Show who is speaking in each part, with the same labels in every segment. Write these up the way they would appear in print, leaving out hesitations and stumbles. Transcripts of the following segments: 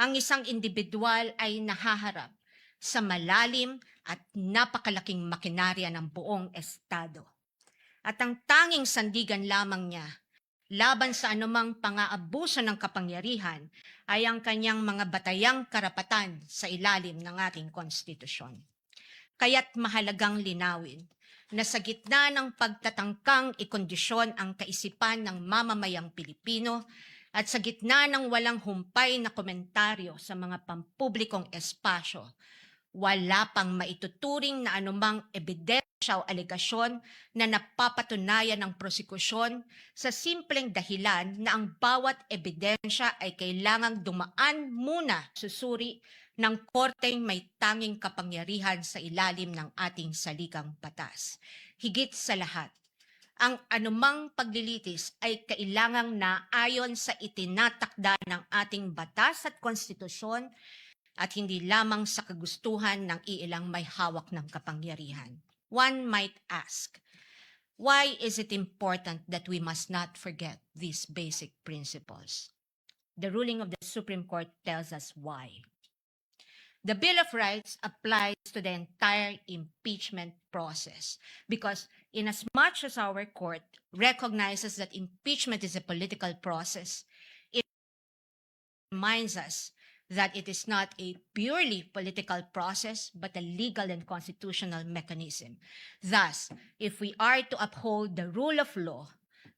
Speaker 1: ang isang individual ay nahaharap sa malalim at napakalaking makinarya ng buong Estado. At ang tanging sandigan lamang niya laban sa anumang pang-aabuso ng kapangyarihan ay ang kanyang mga batayang karapatan sa ilalim ng ating konstitusyon. Kaya't mahalagang linawin na sa gitna ng pagtatangkang ikondisyon ang kaisipan ng mamamayang Pilipino at sa gitna ng walang humpay na komentaryo sa mga pampublikong espasyo, wala pang maituturing na anumang ebidensya o alegasyon na napapatunayan ng prosekusyon sa simpleng dahilan na ang bawat ebidensya ay kailangang dumaan muna susuri ng korteng may tanging kapangyarihan sa ilalim ng ating saligang batas. Higit sa lahat, ang anumang paglilitis ay kailangang naayon sa itinatakda ng ating batas at konstitusyon at hindi lamang sa kagustuhan ng iilang may hawak ng kapangyarihan. One might ask, why is it important that we must not forget these basic principles? The ruling of the Supreme Court tells us why. The Bill of Rights applies to the entire impeachment process because inasmuch as our court recognizes that impeachment is a political process, it reminds us that it is not a purely political process, but a legal and constitutional mechanism. Thus, if we are to uphold the rule of law,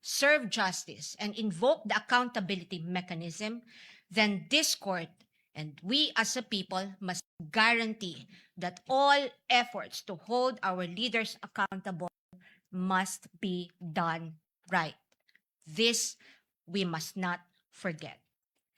Speaker 1: serve justice, and invoke the accountability mechanism, then this court and we as a people must guarantee that all efforts to hold our leaders accountable must be done right. This we must not forget.